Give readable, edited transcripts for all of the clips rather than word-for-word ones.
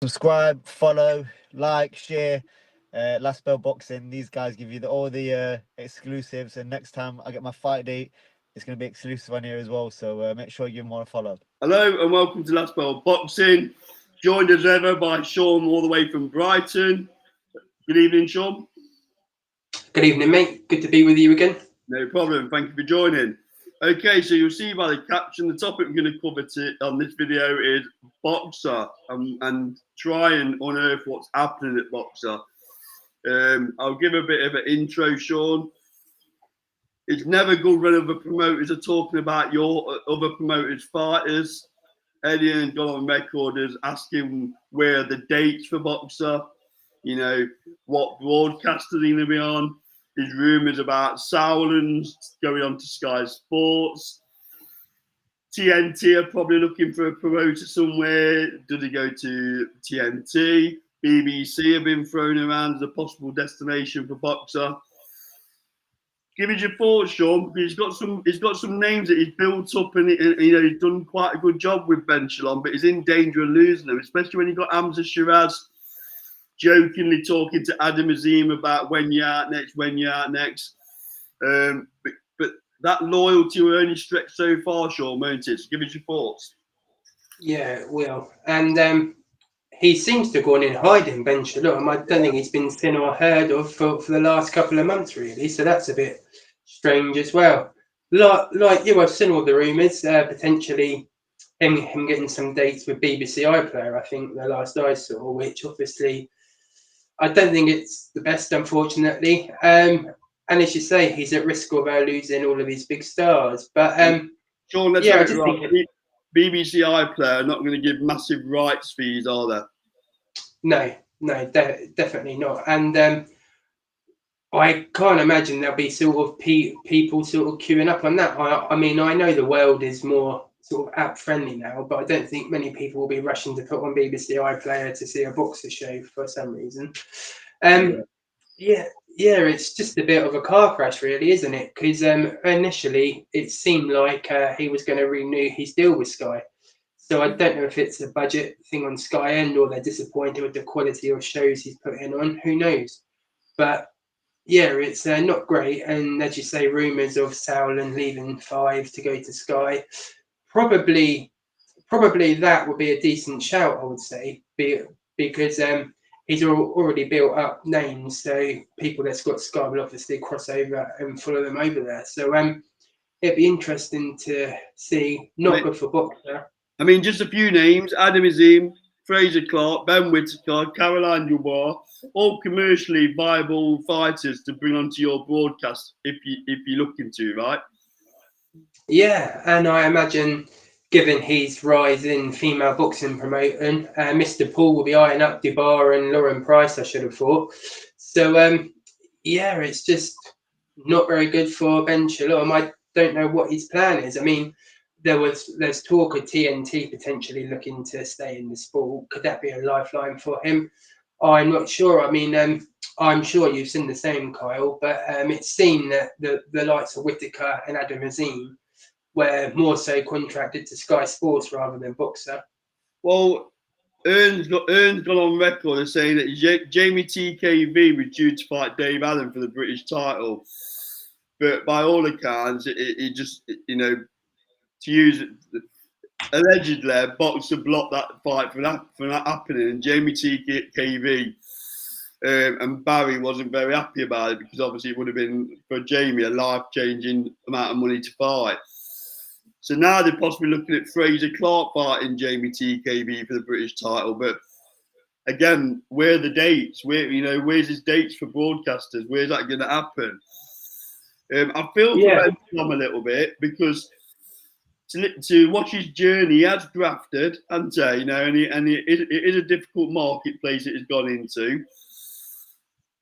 subscribe, follow, like, share. Last Bell Boxing. These guys give you all the exclusives, and next time I get my fight date, it's going to be exclusive on here as well. So make sure you give them all a follow. Hello and welcome to Last Bell Boxing. Joined as ever by Sean, all the way from Brighton. Good evening, Sean. Good evening, mate. Good to be with you again. No problem. Thank you for joining. Okay, so you'll see by the caption, the topic we're going to cover on this video is Boxer and try and unearth what's happening at Boxer. I'll give a bit of an intro, Sean. It's never good when other promoters are talking about your other promoters' fighters. Eddie has gone on record as asking where the dates for Boxer, you know, what broadcast are they going to be on. There's rumours about Sauerland's going on to Sky Sports. TNT are probably looking for a promoter somewhere. Do they go to TNT? BBC have been thrown around as a possible destination for Boxer. Give us your thoughts, Sean, because he's got some names that he's built up, and he's done quite a good job with Ben Shalom, but he's in danger of losing them, especially when you've got Hamza Shiraz jokingly talking to Adam Azim about when you're out next. But that loyalty will only stretch so far, Sean, won't it? So give us your thoughts. Yeah, it will. And he seems to have gone in hiding, Ben Shalom. I don't think he's been seen or heard of for the last couple of months, really. So that's a bit strange as well. Like you, I've seen all the rumours, potentially him getting some dates with BBC iPlayer, I think, the last I saw, which obviously I don't think it's the best, unfortunately. And as you say, he's at risk of losing all of these big stars. But Sean, let's yeah, I just think BBC iPlayer are not going to give massive rights fees, are they? No, definitely not. And I can't imagine there'll be sort of people sort of queuing up on that. I mean, I know the world is more sort of app friendly now, but I don't think many people will be rushing to put on BBC iPlayer to see a boxer show for some reason. Yeah, it's just a bit of a car crash, really, isn't it? Because initially it seemed like he was going to renew his deal with Sky. So I don't know if it's a budget thing on Sky End or they're disappointed with the quality of shows he's putting on. Who knows? But yeah, it's not great. And as you say, rumours of Sauerland leaving Five to go to Sky. Probably that would be a decent shout, I would say, because he's already built up names. So people that's got Sky will obviously cross over and follow them over there. So it'd be interesting to see. Not good for Boxer. I mean, just a few names: Adam Azim, Fraser Clark, Ben Whittaker, Caroline Dubois, all commercially viable fighters to bring onto your broadcast if you're looking to, right? Yeah, and I imagine, given his rise in female boxing promoting, Mr. Paul will be eyeing up Dubois and Lauren Price, I should have thought. So yeah, it's just not very good for Ben Shalom. I don't know what his plan is. I mean, there's talk of TNT potentially looking to stay in the sport. Could that be a lifeline for him? I'm not sure. I mean, I'm sure you've seen the same, Kyle, but it's seen that the likes of Whittaker and Adam Azim were more so contracted to Sky Sports rather than Boxer. Well, Ern's gone on record as saying that Jamie TKV was due to fight Dave Allen for the British title, but by all accounts, it just, to use it, allegedly, Boxer blocked that fight from that happening, and Jamie TKV and Barry wasn't very happy about it because obviously it would have been for Jamie a life-changing amount of money to fight. So now they're possibly looking at Fraser Clark fighting Jamie TKV for the British title, but again, where are the dates? Where's his dates for broadcasters? Where's that going to happen? I feel for Tom a little bit because to watch his journey, he has grafted, hasn't he? And it is a difficult marketplace it has gone into.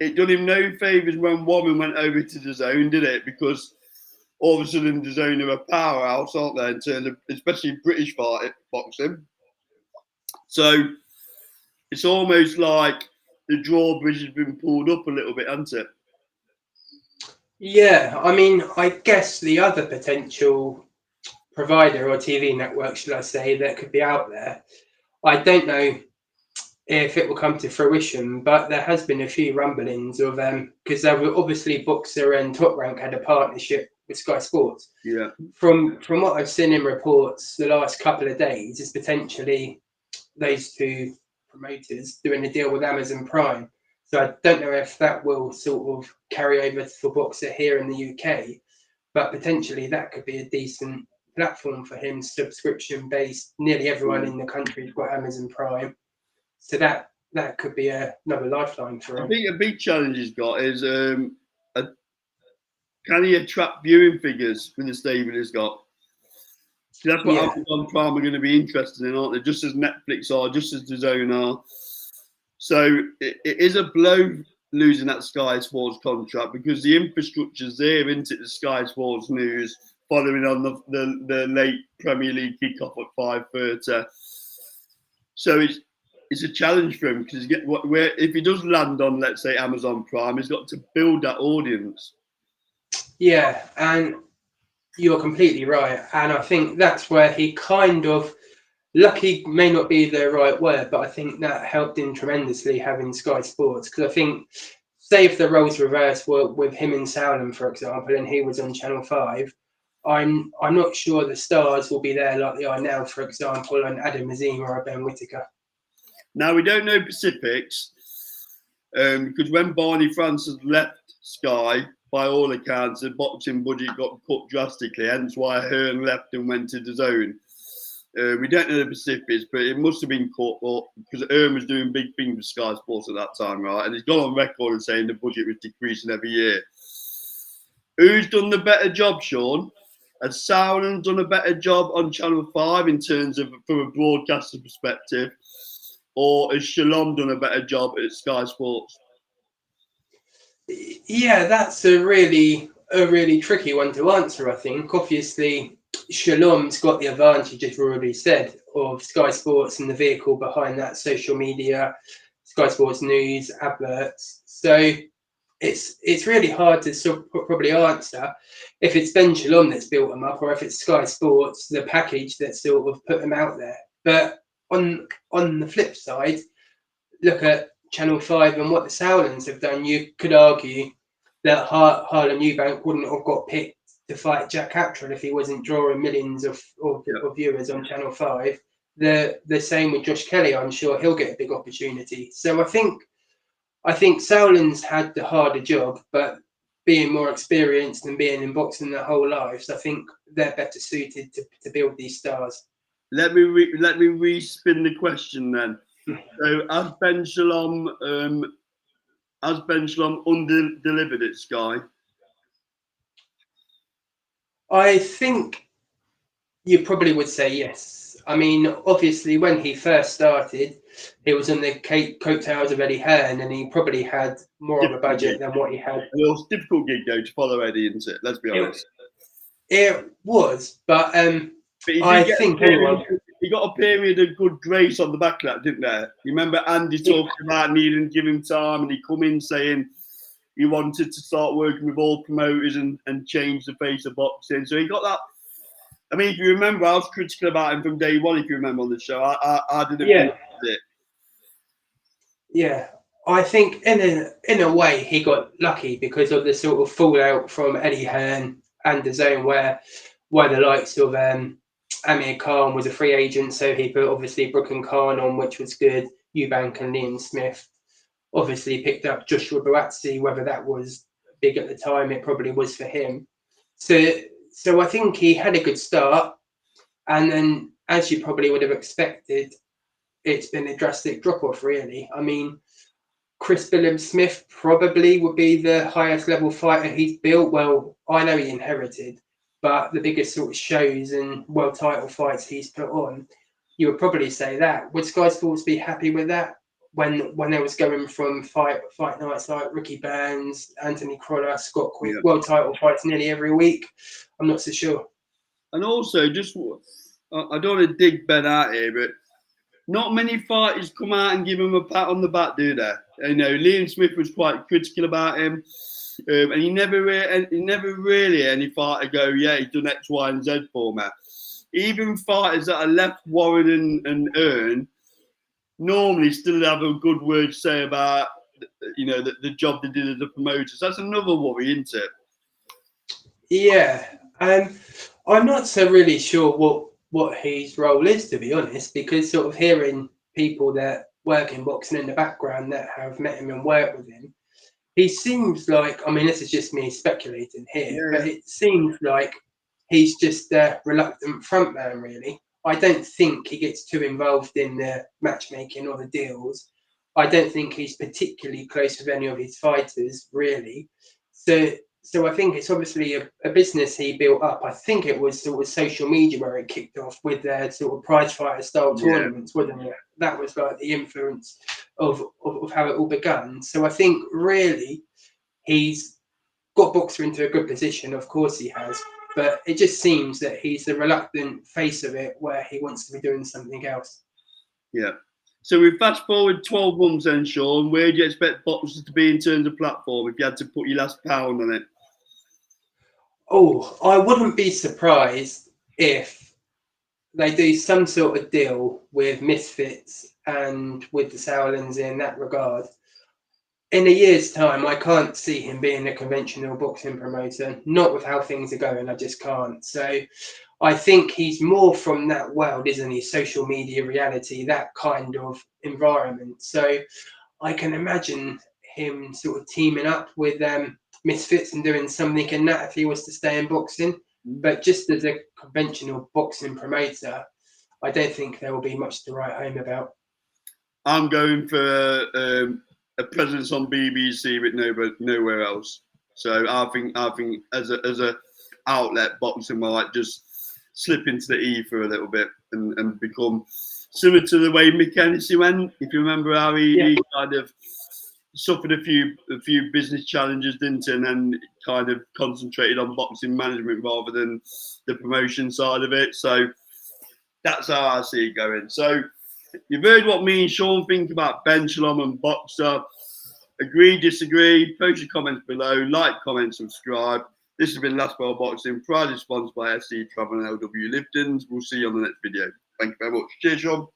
It done him no favours when Warren went over to the zone, did it? Because all of a sudden, the zone are a powerhouse, aren't they? In terms of, especially British boxing. So it's almost like the drawbridge has been pulled up a little bit, hasn't it? Yeah, I mean, I guess the other potential provider or TV network, should I say, that could be out there, I don't know if it will come to fruition, but there has been a few rumblings of because there were obviously Boxer and Top Rank had a partnership with Sky Sports. Yeah. From what I've seen in reports the last couple of days, is potentially those two promoters doing a deal with Amazon Prime. So I don't know if that will sort of carry over for Boxer here in the UK, but potentially that could be a decent platform for him, subscription based. Nearly everyone in the country's got Amazon Prime. So that could be another lifeline for him. I think a big challenge he's got is can he attract viewing figures with the stable he's got? That's what Amazon Prime are going to be interested in, aren't they? Just as Netflix are, just as DAZN are. So it is a blow losing that Sky Sports contract because the infrastructure's there, isn't it? The Sky Sports News following on the late Premier League kickoff at 5:30. So it's a challenge for him because if he does land on, let's say, Amazon Prime, he's got to build that audience. Yeah, and you're completely right. And I think that's where he kind of, lucky may not be the right word, but I think that helped him tremendously having Sky Sports. Because I think, say if the roles reversed were with him and Shalom, for example, and he was on Channel 5, I'm not sure the stars will be there like they are now, for example, on Adam Azim or Ben Whittaker. Now, we don't know Pacifics because when Barney Francis left Sky, by all accounts, the boxing budget got cut drastically, hence why Hearn left and went to DAZN. We don't know the Pacifics, but it must have been cut because Hearn was doing big things with Sky Sports at that time, right? And he's gone on record and saying the budget was decreasing every year. Who's done the better job, Sean? Has Sauron done a better job on Channel 5 in terms of from a broadcaster perspective? Or has Shalom done a better job at Sky Sports? Yeah, that's a really tricky one to answer, I think. Obviously, Shalom's got the advantage, as we already said, of Sky Sports and the vehicle behind that, social media, Sky Sports News, adverts. So it's really hard to probably answer if it's Ben Shalom that's built them up or if it's Sky Sports, the package that sort of put them out there. But on the flip side, look at Channel 5 and what the Sauerlands have done. You could argue that Harlan Eubank wouldn't have got picked to fight Jack Cattrall if he wasn't drawing millions of viewers on Channel 5. The same with Josh Kelly. I'm sure he'll get a big opportunity. So I think Sauerlands had the harder job, but being more experienced and being in boxing their whole lives, I think they're better suited to build these stars. Let me re-spin the question then. So has Ben Shalom under-delivered at Sky? I think you probably would say yes. I mean, obviously, when he first started, he was on the coattails of Eddie Hearn, and he probably had more of a budget than what he had. It was a difficult gig, though, to follow Eddie, isn't it? Let's be honest. It was, but I think he got a period of good grace on the back of that, didn't there? You remember Andy talking about needing to give him time, and he come in saying he wanted to start working with all promoters and change the face of boxing. So he got that. I mean, if you remember, I was critical about him from day one. If you remember on the show, I didn't think it. Yeah, I think in a way he got lucky because of the sort of fallout from Eddie Hearn and DAZN, where the likes of Amir Khan was a free agent, so he put obviously Brook and Khan on, which was good. Eubank and Liam Smith obviously picked up Joshua Buatsi. Whether that was big at the time, it probably was for him. So I think he had a good start, and then, as you probably would have expected, it's been a drastic drop-off, really. I mean, Chris Billam-Smith probably would be the highest level fighter he's built. Well, I know he inherited, but the biggest sort of shows and world title fights he's put on, you would probably say that. Would Sky Sports be happy with that when they was going from fight nights like Ricky Burns, Anthony Crolla, Scott Quick, world title fights nearly every week? I'm not so sure. And also, just I don't want to dig Ben out here, but not many fighters come out and give him a pat on the back, do they? You know, Liam Smith was quite critical about him, and he never really any fighter go, yeah, he's done X, Y, and Z for me. Even fighters that are left Warren and Hearn, normally still have a good word to say about, you know, the job they did as a promoters. That's another worry, isn't it? Yeah, I'm not so really sure what his role is, to be honest, because sort of hearing people that work in boxing in the background that have met him and worked with him, he seems like, I mean, this is just me speculating here, but it seems like he's just a reluctant frontman, really. I don't think he gets too involved in the matchmaking or the deals. I don't think he's particularly close with any of his fighters, really. So I think it's obviously a business he built up. I think it was sort of social media where it kicked off with their sort of prize fighter style tournaments, wasn't it? That was like the influence of how it all began. So I think really he's got Boxer into a good position. Of course he has, but it just seems that he's the reluctant face of it, where he wants to be doing something else. Yeah. So we fast forward 12 months then, Sean. Where do you expect boxers to be in terms of platform if you had to put your last pound on it? Oh, I wouldn't be surprised if they do some sort of deal with Misfits and with the Sauerlands in that regard. In a year's time, I can't see him being a conventional boxing promoter. Not with how things are going, I just can't. So I think he's more from that world, isn't he? Social media reality, that kind of environment. So I can imagine him sort of teaming up with Misfits and doing something in that if he was to stay in boxing. But just as a conventional boxing promoter, I don't think there will be much to write home about. I'm going for a presence on BBC, but nowhere else. So I think as a outlet, boxing might just slip into the ether a little bit and become similar to the way Mick Hennessy went. If you remember how he kind of suffered a few business challenges, didn't he? And then kind of concentrated on boxing management rather than the promotion side of it. So that's how I see it going. So you've heard what me and Sean think about Ben Shalom and Boxer. Agree, disagree, post your comments below, like, comment, subscribe. This has been Last Bell Boxing, proudly sponsored by SC Travel and LW Lifton's. We'll see you on the next video. Thank you very much. Cheers, Sean.